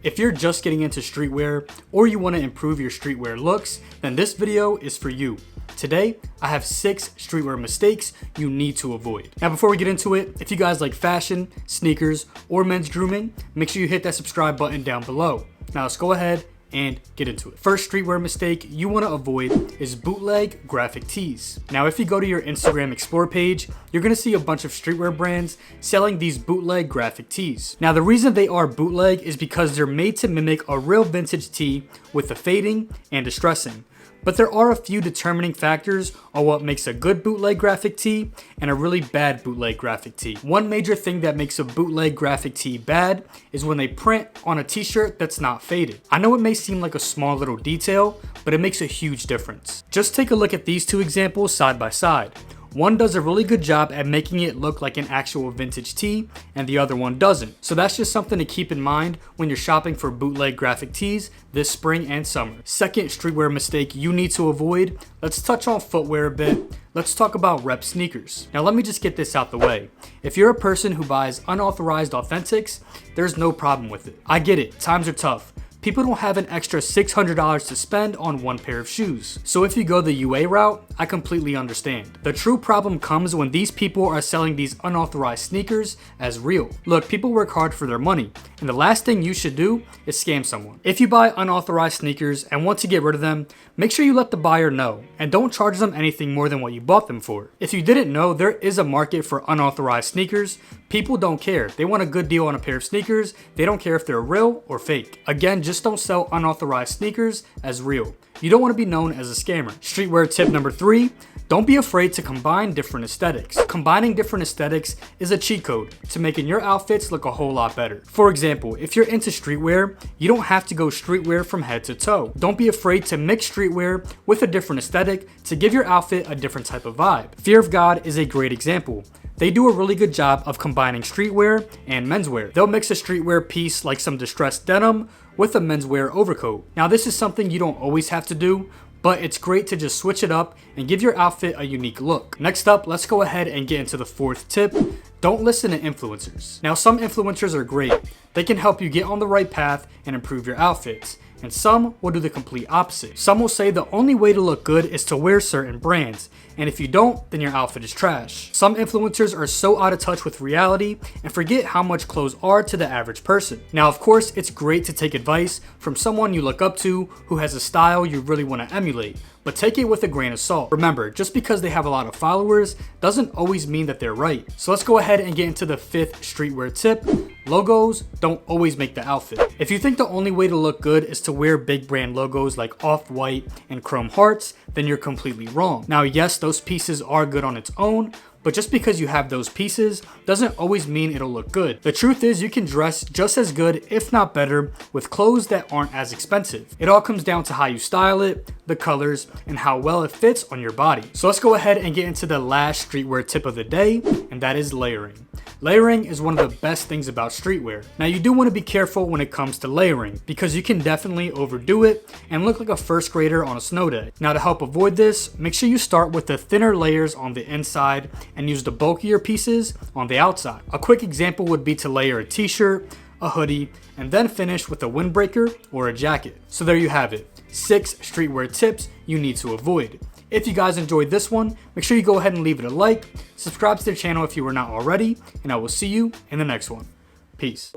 If you're just getting into streetwear or you want to improve your streetwear looks, then this video is for you. Today, I have 6 streetwear mistakes you need to avoid. Now before we get into it, if you guys like fashion, sneakers, or men's grooming, make sure you hit that subscribe button down below. Now let's go ahead and get into it. First streetwear mistake you want to avoid is bootleg graphic tees. Now if you go to your Instagram Explore page, you're going to see a bunch of streetwear brands selling these bootleg graphic tees. Now the reason they are bootleg is because they're made to mimic a real vintage tee with the fading and distressing. But there are a few determining factors on what makes a good bootleg graphic tee and a really bad bootleg graphic tee. One major thing that makes a bootleg graphic tee bad is when they print on a t-shirt that's not faded. I know it may seem like a small little detail, but it makes a huge difference. Just take a look at these two examples side by side. One does a really good job at making it look like an actual vintage tee, and the other one doesn't. So that's just something to keep in mind when you're shopping for bootleg graphic tees this spring and summer. Second streetwear mistake you need to avoid, let's touch on footwear a bit. Let's talk about rep sneakers. Now let me just get this out the way. If you're a person who buys unauthorized authentics, there's no problem with it. I get it, times are tough. People don't have an extra $600 to spend on one pair of shoes. So if you go the UA route, I completely understand. The true problem comes when these people are selling these unauthorized sneakers as real. Look, people work hard for their money, and the last thing you should do is scam someone. If you buy unauthorized sneakers and want to get rid of them, make sure you let the buyer know, and don't charge them anything more than what you bought them for. If you didn't know, there is a market for unauthorized sneakers. People don't care. They want a good deal on a pair of sneakers. They don't care if they're real or fake. Again, just don't sell unauthorized sneakers as real. You don't want to be known as a scammer. Streetwear tip number 3, don't be afraid to combine different aesthetics. Combining different aesthetics is a cheat code to making your outfits look a whole lot better. For example, if you're into streetwear, you don't have to go streetwear from head to toe. Don't be afraid to mix streetwear with a different aesthetic to give your outfit a different type of vibe. Fear of God is a great example. They do a really good job of combining streetwear and menswear. They'll mix a streetwear piece like some distressed denim with a menswear overcoat. Now this is something you don't always have to do, but it's great to just switch it up and give your outfit a unique look. Next up, let's go ahead and get into the 4th tip. Don't listen to influencers. Now some influencers are great. They can help you get on the right path and improve your outfits. And some will do the complete opposite. Some will say the only way to look good is to wear certain brands, and if you don't, then your outfit is trash. Some influencers are so out of touch with reality and forget how much clothes are to the average person. Now of course, it's great to take advice from someone you look up to who has a style you really want to emulate, but take it with a grain of salt. Remember, just because they have a lot of followers doesn't always mean that they're right. So let's go ahead and get into the 5th streetwear tip. Logos don't always make the outfit. If you think the only way to look good is to wear big brand logos like Off-White and Chrome Hearts, then you're completely wrong. Now yes, those pieces are good on its own, but just because you have those pieces doesn't always mean it'll look good. The truth is you can dress just as good, if not better, with clothes that aren't as expensive. It all comes down to how you style it, the colors, and how well it fits on your body. So let's go ahead and get into the last streetwear tip of the day, and that is layering. Layering is one of the best things about streetwear. Now you do want to be careful when it comes to layering because you can definitely overdo it and look like a first grader on a snow day. Now to help avoid this, make sure you start with the thinner layers on the inside and use the bulkier pieces on the outside. A quick example would be to layer a t-shirt, a hoodie, and then finish with a windbreaker or a jacket. So there you have it, 6 streetwear tips you need to avoid. If you guys enjoyed this one, make sure you go ahead and leave it a like, subscribe to the channel if you were not already, and I will see you in the next one. Peace.